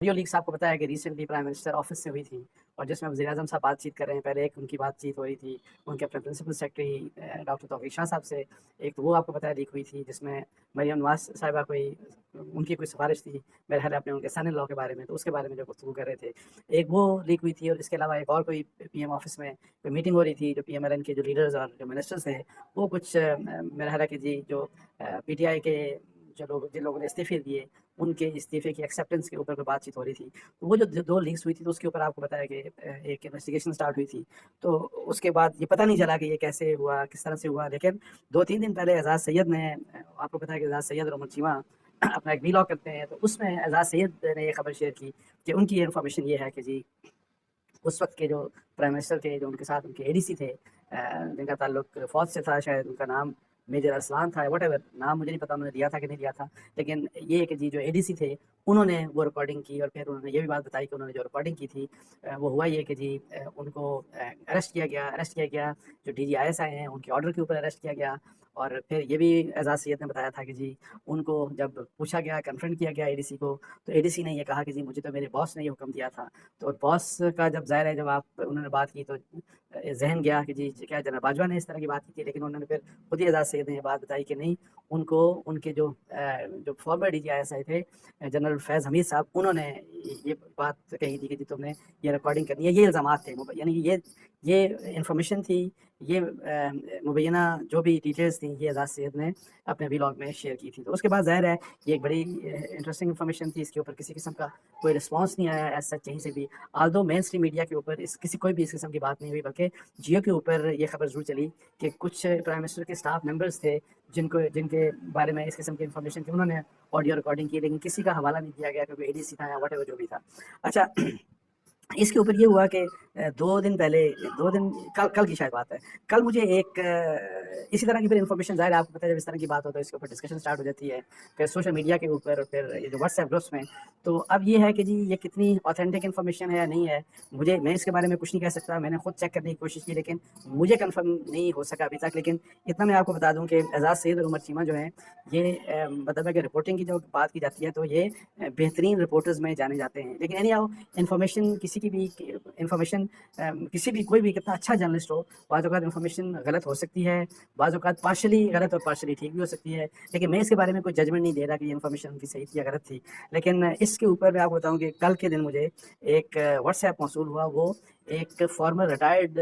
Video leaks आपको पता है कि रिसेंटली प्राइम मिनिस्टर ऑफिस से हुई थी और जिसमें वज़ीर आज़म साहब बातचीत कर रहे हैं। पहले एक उनकी बातचीत हो रही थी उनके अपने प्रिंसिपल सेक्रेटरी डॉक्टर तौफीक शाह साहब से। एक तो वो आपको पता है लीक हुई थी जिसमें मरियम नवाज़ साहिबा उनकी कोई सिफारिश थी मेरे ख्याल अपने उनके सन इन लॉ के बारे में, तो उसके बारे में जो गुफ्तगू कर रहे थे, एक वो लीक हुई थी। और इसके अलावा एक और कोई पीएम ऑफिस में कोई मीटिंग हो रही थी, जो पीएमएलएन के जो लीडर्स और जो मिनिस्टर्स थे वो कुछ मेरा ख्याल है कि जी जो पीटीआई के जिन लोगों ने इस्तीफे दिए उनके इस्तीफे की एक्सेप्टेंस के ऊपर कोई बातचीत हो रही थी। तो वो जो दो लीक्स हुई थी तो उसके ऊपर आपको बताया कि एक इन्वेस्टिगेशन स्टार्ट हुई थी। तो उसके बाद ये पता नहीं चला कि ये कैसे हुआ, किस तरह से हुआ। लेकिन 2-3 दिन पहले एजाज सैयद ने, आपको पता है कि एजाज सैयद और अमर चीमा अपना एक वीलॉग करते हैं, तो उसमें एजाज सैयद ने ये खबर शेयर की कि उनकी ये इन्फॉर्मेशन ये है कि जी उस वक्त के जो प्राइम मिनिस्टर थे, जो उनके साथ उनके एडीसी थे जिनका ताल्लुक फौज से था, शायद उनका नाम मेजर अरसलान था, वट एवर नाम मुझे नहीं पता उन्होंने दिया था कि नहीं दिया था। लेकिन ये है कि जी जो एडीसी थे उन्होंने वो रिकॉर्डिंग की और फिर उन्होंने ये भी बात बताई कि उन्होंने जो रिकॉर्डिंग की थी वो हुआ ये कि जी उनको अरेस्ट किया गया। जो DGISI हैं उनके ऑर्डर के ऊपर अरेस्ट किया गया। और फिर ये भी एजाज सैयद ने बताया था कि जी उनको जब पूछा गया, कन्फ्रंट किया गया एडीसी को, तो एडीसी ने ये कहा कि जी मुझे तो मेरे बॉस ने ये हुक्म दिया था। तो बॉस का जब ज़ाहिर है जब आप उन्होंने बात की तो जहन गया कि जी क्या जनरल बाजवा ने इस तरह की बात की थी। लेकिन उन्होंने फिर खुद ही एजाज सैयद ने ये बात बताई कि नहीं, उनको उनके जो फॉर्मर DGISI थे जनरल फैज़ हमीद साहब, उन्होंने ये बात कही थी कि जी तुमने ये रिकॉर्डिंग करनी है। ये इल्ज़ामात थे, यानी कि ये इन्फॉर्मेशन थी, ये मुबैना जो भी डिटेल्स थी ये एजाज सैयद ने अपने व्लॉग में शेयर की थी। तो उसके बाद ज़ाहिर है ये एक बड़ी इंटरेस्टिंग इन्फॉर्मेशन थी। इसके ऊपर किसी किस्म का कोई रिस्पॉन्स नहीं आया एज सच कहीं से भी। आल्दो मेन स्ट्रीम मीडिया के ऊपर कोई भी इस किस्म की बात नहीं हुई, बल्कि जियो के ऊपर ये खबर ज़रूर चली कि कुछ प्राइम मिनिस्टर के स्टाफ मेंबर्स थे जिनके बारे में इस किस्म की इन्फॉर्मेशन थी, उन्होंने ऑडियो रिकॉर्डिंग की, लेकिन किसी का हवाला नहीं दिया गया क्योंकि एडीसी था या वट एवर जो भी था। अच्छा इसके ऊपर ये हुआ कि 2 दिन पहले, 2 दिन कल की शायद बात है, कल मुझे एक इसी तरह की फिर इन्फॉर्मेशन, ज़ाहिर है आपको पता है जब इस तरह की बात हो तो इसके ऊपर डिस्कशन स्टार्ट हो जाती है, फिर सोशल मीडिया के ऊपर, फिर ये जो व्हाट्सएप ग्रुप्स में। तो अब ये है कि जी ये कितनी ऑथेंटिक इन्फॉर्मेशन है या नहीं है, मैं इसके बारे में कुछ नहीं कह सकता। मैंने खुद चेक करने की कोशिश की लेकिन मुझे कन्फर्म नहीं हो सका अभी तक। लेकिन इतना मैं आपको बता दूँ कि एजाज सैयद और उमर चीमा जो हैं ये मतलब है कि रिपोर्टिंग की जो बात की जाती है तो ये बेहतरीन रिपोर्टर्स में जाने जाते हैं। लेकिन एनी हाउ इन्फॉर्मेशन किसी की भी इन्फॉर्मेशन किसी भी कोई भी कितना अच्छा जर्नलिस्ट हो, बाज़ औक़ात इन्फॉर्मेशन गलत हो सकती है, बाज़ औक़ात पार्शियली गलत और पार्शियली ठीक भी हो सकती है। लेकिन मैं इसके बारे में कोई जजमेंट नहीं दे रहा कि ये इन्फॉर्मेशन उनकी सही थी या गलत थी। लेकिन इसके ऊपर मैं आपको बताऊँ कि कल के दिन मुझे एक व्हाट्सएप मौसूल हुआ। वो एक फॉर्मर रिटायर्ड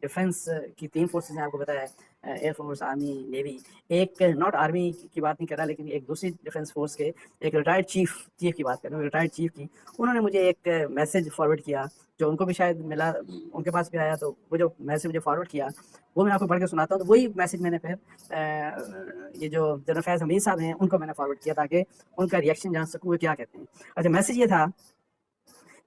डिफेंस की 3 फोर्सेस हैं, आपको पता है एयरफोर्स, आर्मी, नेवी। एक नॉट आर्मी की बात नहीं कर रहा, लेकिन एक दूसरी डिफेंस फोर्स के एक रिटायर्ड चीफ की बात कर रहा हूँ, रिटायर्ड चीफ की। उन्होंने मुझे एक मैसेज फॉरवर्ड किया जो उनको भी शायद मिला, उनके पास भी आया। तो वो जो मैसेज मुझे फॉरवर्ड किया वो मैं आपको पढ़ के सुनाता हूँ। तो वही मैसेज मैंने फिर ये जो जनरल फैज़ हमीद साहब हैं उनको मैंने फॉरवर्ड किया ताकि उनका रिएक्शन जान सकूँ वो क्या कहते हैं। अच्छा मैसेज ये था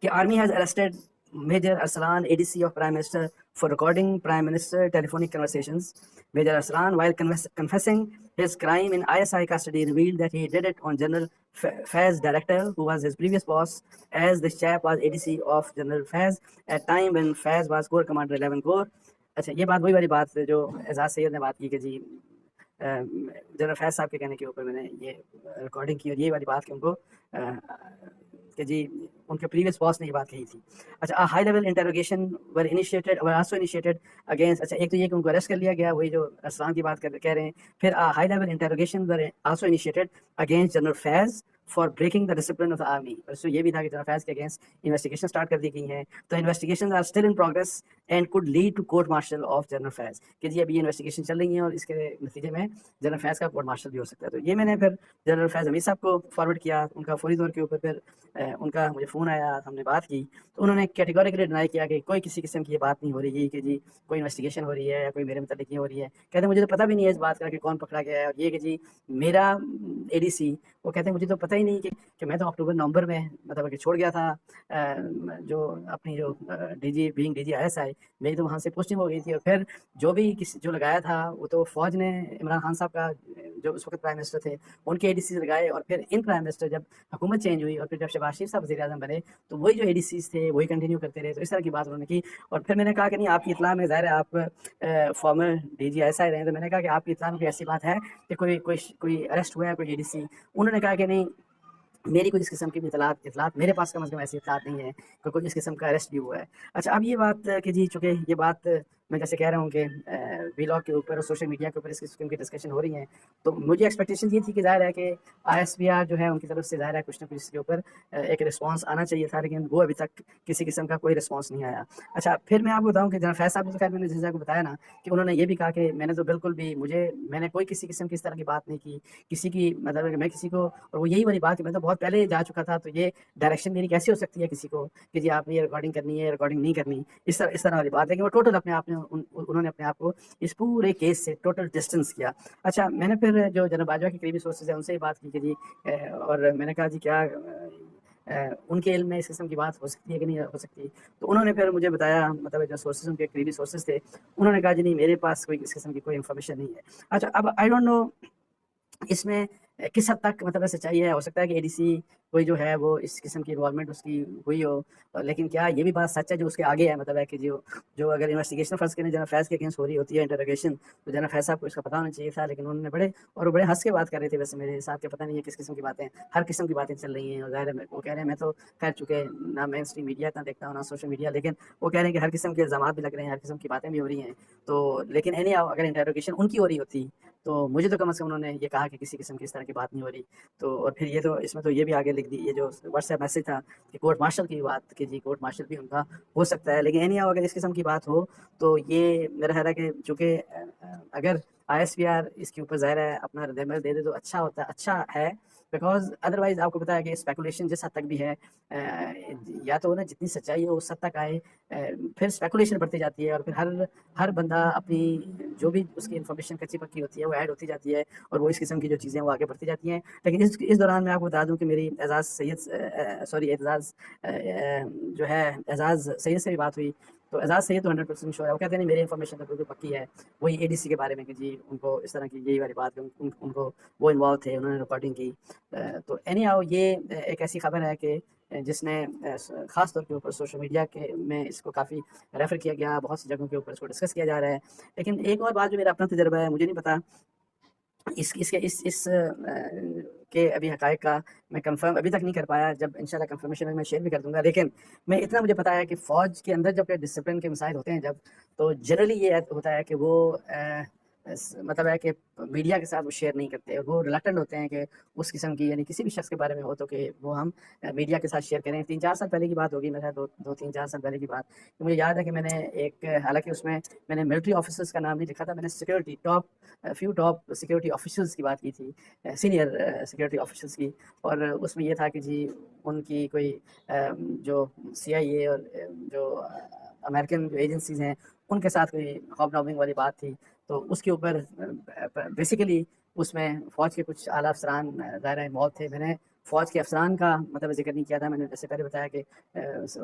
कि army has arrested Major Arsalan, ADC of Prime Minister, for recording Prime Minister telephonic conversations. Major Arsalan, while confessing his crime in ISI custody, revealed that he did it on General Faiz director, who was his previous boss, as this chap was ADC of General Faiz at time when Faiz was Corps Commander 11 Corps. अच्छा ये बात वही वाली बात है जो एजाज सैयद ने बात की कि जी जनरल फैज़ साहब के कहने के ऊपर मैंने ये रिकॉर्डिंग की, और ये वाली बात कि उनको कि जी उनके प्रीवियस बॉस ने ये बात कही थी। अच्छा high level interrogation were also initiated against, अच्छा एक तो ये कि उनको अरेस्ट कर लिया गया, वही जो अरसलान की बात कह रहे हैं। फिर high level interrogation were also initiated against general Faiz for breaking the discipline of the army. और ये भी था कि जनरल फैज़ के अगेंस्ट इन्वेस्टिगेशन स्टार्ट कर दी गई हैं। तो investigation are still in progress and could lead to court martial of general Faiz, कि जी अभी इन्वेस्टिगेशन चल रही है और इसके नतीजे में जनरल फैज़ का कोर्ट मार्शल भी हो सकता है। तो ये मैंने फिर जनरल फैज़ हमीद साहब को फॉरवर्ड किया, उनका फौरी तौर के ऊपर फिर उनका मुझे फ़ोन आया, हमने बात की। तो उन्होंने कैटेगोरिकली डिनाई किया कि कोई किसी किस्म की ये बात नहीं हो रही कि जी कोई इन्वेस्टिगेशन हो रही है या कोई मेरे मतलब ये हो रही है। कहते मुझे तो पता भी नहीं है इस बात का कि कौन पकड़ा गया है, और ये कि जी मेरा एडीसी, वो कहते हैं मुझे तो पता ही नहीं कि मैं तो अक्टूबर नवंबर में मतलब कि छोड़ गया था जो अपनी जो DGISI, मेरी तो वहाँ से पोस्टिंग हो गई थी। और फिर जो लगाया था वो तो फ़ौज ने, इमरान खान साहब का जो उस वक्त प्राइम मिनिस्टर थे उनके एडीसी लगाए। और फिर इन प्राइम मिनिस्टर जब हुकूमत चेंज हुई और फिर जब शहबाज शरीफ साहब वज़ीर-ए-आज़म बने तो वही जो एडीसीज़ थे वही कंटिन्यू करते रहे। तो इस तरह की बात उन्होंने की। और फिर मैंने कहा कि नहीं आपकी इत्तला में, ज़ाहिर है आप फॉर्मर DGISI रहे हैं, तो मैंने कहा कि आपकी इत्तला में कोई ऐसी बात है कि कोई अरेस्ट हुआ है कोई एडीसी? उन्होंने कहा कि नहीं میری کوئی اس قسم کی بھی اطلاعات میرے پاس کم از کم ایسی اطلاعات نہیں ہے کہ کوئی اس قسم کا اریسٹ بھی ہوا ہے۔ اچھا، اب یہ بات کہ جی چونکہ یہ بات میں جیسے کہہ رہا ہوں کہ ویلاگ کے اوپر اور سوشل میڈیا کے اوپر اس قسم کی ڈسکشن ہو رہی ہیں، تو مجھے ایکسپیکٹیشن یہ تھی کہ ظاہر ہے کہ ISPR جو ہے ان کی طرف سے ظاہر ہے کچھ نہ کچھ اس کے اوپر ایک رسپانس آنا چاہیے تھا، لیکن وہ ابھی تک کسی قسم کا کوئی رسپانس نہیں آیا۔ اچھا، پھر میں آپ کو بتاؤں کہ جناب فیض صاحب نے خیر میں نے جیسا کو بتایا نا کہ انہوں نے یہ بھی کہا کہ میں نے تو بالکل بھی میں نے کوئی کسی قسم کی اس طرح کی بات نہیں کی، کسی کی مطلب کہ میں کسی کو، اور وہ یہی والی بات کہ میں تو بہت پہلے جا چکا تھا، تو یہ ڈائریکشن میری کیسی ہو سکتی ہے کسی کو کہ جی آپ نے یہ ریکارڈنگ کرنی ہے، ریکارڈنگ نہیں کرنی، اس طرح والی بات ہے کہ وہ ٹوٹل اپنے آپ نے انہوں نے اپنے آپ کو اس پورے کیس سے ٹوٹل ڈسٹینس کیا۔ اچھا، میں نے پھر جو جناب باجوہ کے قریبی سورسز ہیں ان سے ہی بات کی کہ جی اور میں نے کہا جی کیا ان کے علم میں اس قسم کی بات ہو سکتی ہے کہ نہیں ہو سکتی، تو انہوں نے پھر مجھے بتایا، مطلب جو سورسز ان کے قریبی سورسز تھے انہوں نے کہا جی نہیں میرے پاس کوئی اس قسم کی کوئی انفارمیشن نہیں ہے۔ اچھا، اب آئی ڈونٹ نو اس میں کس حد تک مطلب سچائی ہے، ہو سکتا ہے کہ ADC کوئی جو ہے وہ اس قسم کی انوالومنٹ اس کی ہوئی ہو، لیکن کیا یہ بھی بات سچ ہے جو اس کے آگے ہے، مطلب ہے کہ جو اگر انویسٹیگیشن فرض کریں جناب فیض کے اگینسٹ ہو رہی ہوتی ہے انٹروگیشن، تو جناب فیض صاحب کو اس کا پتہ ہونا چاہیے تھا، لیکن انہوں نے بڑے ہنس کے بات کر رہے تھے، ویسے میرے ساتھ کے پتہ نہیں ہے کس قسم کی باتیں، ہر قسم کی باتیں چل رہی ہیں، اور ظاہر ہے وہ کہہ رہے ہیں میں تو خیر چونکہ نہ مین اسٹریم میڈیا اتنا دیکھتا ہوں نہ سوشل میڈیا، لیکن وہ کہہ رہے ہیں کہ ہر قسم کے الزامات بھی لگ رہے ہیں، ہر قسم کی باتیں بھی ہو رہی ہیں، تو لیکن اگر انٹروگیشن ان کی ہو رہی ہوتی تو مجھے تو کم از کم انہوں نے یہ کہا کہ کسی قسم کی اس طرح کی بات نہیں ہو رہی، تو اور پھر یہ تو اس میں تو یہ بھی آگے لکھ دی، یہ جو واٹس ایپ میسج تھا کہ کورٹ مارشل کی بات کہ جی کورٹ مارشل بھی ان کا ہو سکتا ہے، لیکن اگر اس قسم کی بات ہو تو یہ میرا خیال ہے کہ چونکہ اگر ISPR اس کے اوپر ظاہر ہے اپنا رد عمل دے دے تو اچھا ہے، بیکاز ادروائز آپ کو پتا ہے کہ اسپیکولیشن جس حد تک بھی ہے یا تو نا جتنی سچائی ہے اس حد تک آئے، پھر اسپیکولیشن بڑھتی جاتی ہے، اور پھر ہر بندہ اپنی جو بھی اس کی انفارمیشن کچی پکی ہوتی ہے وہ ایڈ ہوتی جاتی ہے، اور وہ اس قسم کی جو چیزیں وہ آگے بڑھتی جاتی ہیں۔ لیکن اس دوران میں آپ کو بتا دوں کہ میری اعزاز سید سے بھی بات ہوئی، تو اعزاز سید تو 100% شور ہے، وہ کہتے ہیں میری انفارمیشن تو بالکل پکی ہے، وہی ADC کے بارے میں کہ جی ان کو اس طرح کی یہی والی بات ان کو وہ انوالو تھے، انہوں نے ریکارڈنگ کی، تو یہ ایک ایسی خبر ہے کہ جس نے خاص طور کے اوپر سوشل میڈیا میں اس کو کافی ریفر کیا گیا، بہت سی جگہوں کے اوپر اس کو ڈسکس کیا جا رہا ہے، لیکن ایک اور بات جو میرا اپنا تجربہ ہے، مجھے نہیں پتا اس کے ابھی حقائق کا میں کنفرم ابھی تک نہیں کر پایا، جب انشاءاللہ کنفرمیشن میں شیئر بھی کر دوں گا، لیکن میں اتنا مجھے پتا ہے کہ فوج کے اندر جب ڈسپلن کے مسائل ہوتے ہیں تو جنرلی یہ ہوتا ہے کہ وہ مطلب ہے کہ میڈیا کے ساتھ وہ شیئر نہیں کرتے، اور وہ ریلیکٹنٹ ہوتے ہیں کہ اس قسم کی یعنی کسی بھی شخص کے بارے میں ہو تو کہ وہ ہم میڈیا کے ساتھ شیئر کریں۔ 3-4 سال پہلے کی بات ہوگی، میرا 2-3-4 سال پہلے کی بات، تو مجھے یاد ہے کہ میں نے حالانکہ اس میں میں نے ملٹری آفیسرز کا نام نہیں لکھا تھا، میں نے ٹاپ سیکورٹی آفیسرز کی بات کی تھی، سینئر سیکورٹی آفیسرز کی، اور اس میں یہ تھا کہ جی ان کی کوئی جو CIA اور جو امریکن جو ایجنسیز ہیں ان کے ساتھ کوئی ہاب نابنگ والی بات تھی، تو اس کے اوپر بیسیکلی اس میں فوج کے کچھ اعلیٰ افسران ظاہر موت تھے۔ میں نے فوج کے افسران کا مطلب ذکر نہیں کیا تھا، میں نے جیسے پہلے بتایا کہ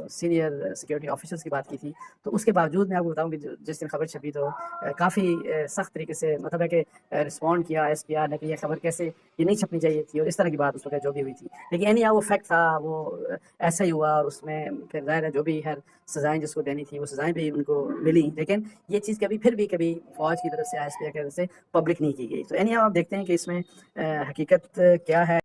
سینئر سیکورٹی آفیسرز کی بات کی تھی، تو اس کے باوجود میں آپ کو بتاؤں کہ جس دن خبر چھپی تو کافی سخت طریقے سے مطلب ہے کہ رسپونڈ کیا ISPR نے کہ یہ خبر کیسے یہ نہیں چھپنی چاہیے تھی، اور اس طرح کی بات اس وقت جو بھی ہوئی تھی، لیکن وہ فیکٹ تھا، وہ ایسا ہی ہوا، اور اس میں پھر ظاہر ہے جو بھی سزائیں جس کو دینی تھی وہ سزائیں بھی ان کو ملی، لیکن یہ چیز کبھی فوج کی طرف سے ISPR کی طرف سے پبلک نہیں کی گئی۔ تو آپ دیکھتے ہیں کہ اس میں حقیقت کیا ہے۔